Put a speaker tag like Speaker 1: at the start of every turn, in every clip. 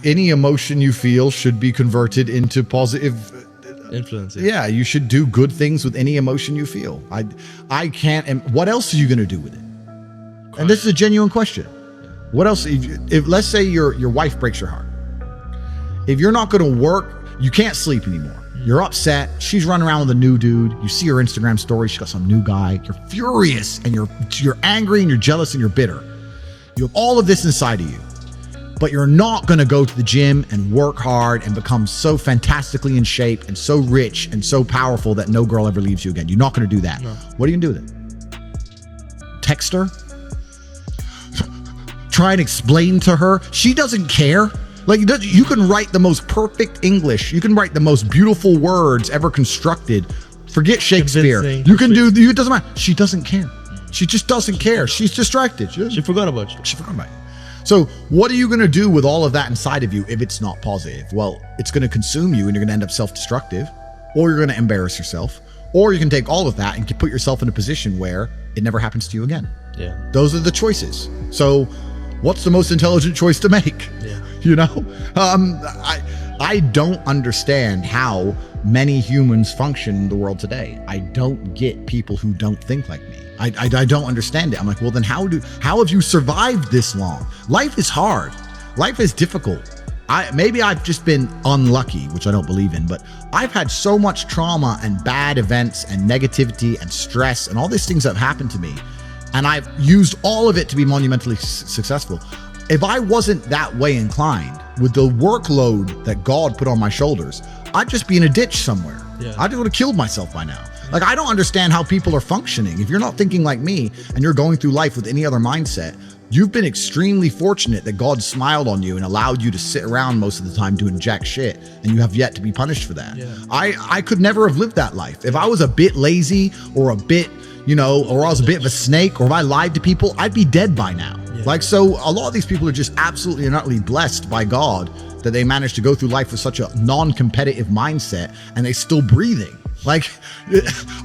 Speaker 1: any emotion you feel should be converted into positive
Speaker 2: influence.
Speaker 1: Yeah, you should do good things with any emotion you feel. I can't. And what else are you going to do with it? And this is a genuine question. What else? If let's say your wife breaks your heart, if you're not going to work, you can't sleep anymore. You're upset. She's running around with a new dude. You see her Instagram story. She got some new guy. You're furious and you're angry and you're jealous and you're bitter. You have all of this inside of you, but you're not going to go to the gym and work hard and become so fantastically in shape and so rich and so powerful that no girl ever leaves you again. You're not going to do that. No. What are you going to do with it? Text her? Try and explain to her? She doesn't care. Like, you can write the most perfect English. You can write the most beautiful words ever constructed. Forget Shakespeare. You can do, it doesn't matter. She doesn't care. She just doesn't care. She's distracted.
Speaker 2: She forgot about you.
Speaker 1: She forgot about you. So what are you going to do with all of that inside of you if it's not positive? Well, it's going to consume you and you're going to end up self-destructive, or you're going to embarrass yourself, or you can take all of that and put yourself in a position where it never happens to you again.
Speaker 2: Yeah.
Speaker 1: Those are the choices. So what's the most intelligent choice to make?
Speaker 2: Yeah.
Speaker 1: You know, I don't understand how many humans function in the world today. I don't get people who don't think like me. I don't understand it. I'm like, well, then how have you survived this long? Life is hard. Life is difficult. Maybe I've just been unlucky, which I don't believe in, but I've had so much trauma and bad events and negativity and stress and all these things that have happened to me. And I've used all of it to be monumentally successful. If I wasn't that way inclined with the workload that God put on my shoulders, I'd just be in a ditch somewhere. Yeah. I would have killed myself by now. Like, I don't understand how people are functioning. If you're not thinking like me and you're going through life with any other mindset, you've been extremely fortunate that God smiled on you and allowed you to sit around most of the time doing jack shit, and you have yet to be punished for that. Yeah. I could never have lived that life. If I was a bit lazy or a bit, or I was a bit of a snake, or if I lied to people, I'd be dead by now. Yeah. Like, so a lot of these people are just absolutely and utterly blessed by God that they managed to go through life with such a non-competitive mindset and they're still breathing. Like,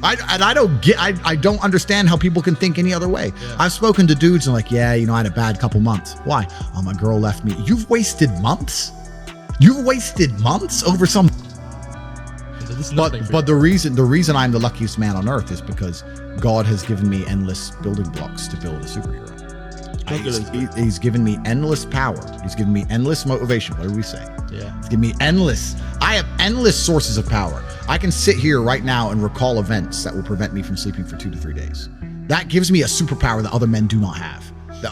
Speaker 1: I don't understand how people can think any other way. Yeah. I've spoken to dudes and like, yeah, I had a bad couple months. Why? Oh, my girl left me. You've wasted months? You've wasted months over some. But the reason I'm the luckiest man on earth is because God has given me endless building blocks to build a superhero. He's given me endless power. He's given me endless motivation. What do we say? Yeah. He's given me endless. I have endless sources of power. I can sit here right now and recall events that will prevent me from sleeping for 2 to 3 days. That gives me a superpower that other men do not have.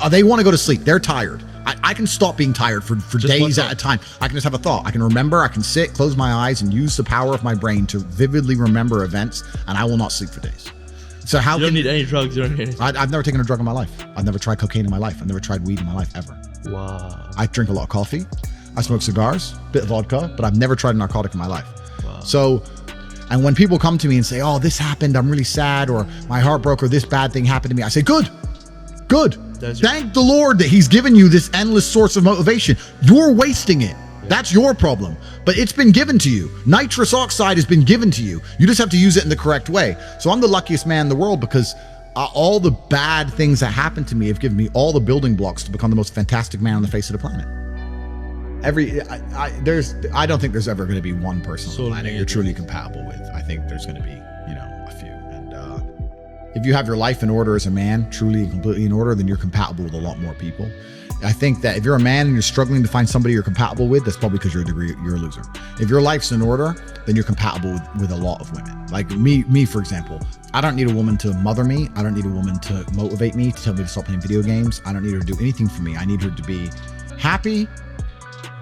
Speaker 1: They want to go to sleep. They're tired. I can stop being tired for days at a time. I can just have a thought. I can remember. I can sit, close my eyes, and use the power of my brain to vividly remember events, and I will not sleep for days. So how
Speaker 2: you don't need any drugs. You don't need anything.
Speaker 1: I've never taken a drug in my life. I've never tried cocaine in my life. I've never tried weed in my life ever.
Speaker 2: Wow.
Speaker 1: I drink a lot of coffee. I smoke cigars, a bit of vodka, but I've never tried a narcotic in my life. Wow. So, and when people come to me and say, oh, this happened, I'm really sad, or my heart broke, or this bad thing happened to me, I say, good. Thank the Lord that he's given you this endless source of motivation. You're wasting it. That's your problem, but it's been given to you. Nitrous oxide has been given to you. You just have to use it in the correct way. So I'm the luckiest man in the world because all the bad things that happened to me have given me all the building blocks to become the most fantastic man on the face of the planet. I don't think there's ever going to be one person on the planet you're truly compatible with. I think there's going to be, a few. And if you have your life in order as a man, truly and completely in order, then you're compatible with a lot more people. I think that if you're a man and you're struggling to find somebody you're compatible with, that's probably because you're a loser. If your life's in order, then you're compatible with a lot of women. Like me, for example, I don't need a woman to mother me. I don't need a woman to motivate me, to tell me to stop playing video games. I don't need her to do anything for me. I need her to be happy,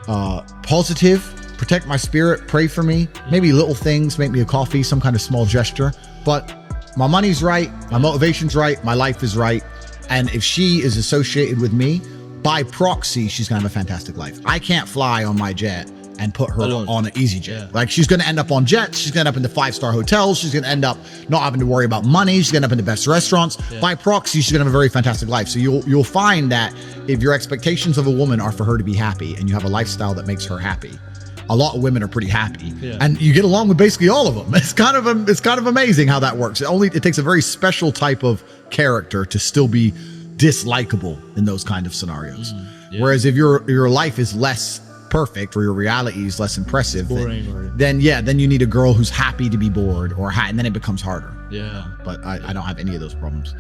Speaker 1: positive, protect my spirit, pray for me, maybe little things, make me a coffee, some kind of small gesture. But my money's right, my motivation's right, my life is right. And if she is associated with me, by proxy, she's gonna have a fantastic life. I can't fly on my jet and put her on an easy jet. Yeah. Like, she's gonna end up on jets, she's gonna end up in the 5-star hotels, she's gonna end up not having to worry about money, she's gonna end up in the best restaurants. Yeah. By proxy, she's gonna have a very fantastic life. So you'll find that if your expectations of a woman are for her to be happy and you have a lifestyle that makes her happy, a lot of women are pretty happy, and you get along with basically all of them. It's kind of amazing how that works. It takes a very special type of character to still be dislikable in those kind of scenarios. Whereas if your life is less perfect or your reality is less impressive,
Speaker 2: boring,
Speaker 1: then you need a girl who's happy to be bored and then it becomes harder.
Speaker 2: Yeah.
Speaker 1: But I don't have any of those problems.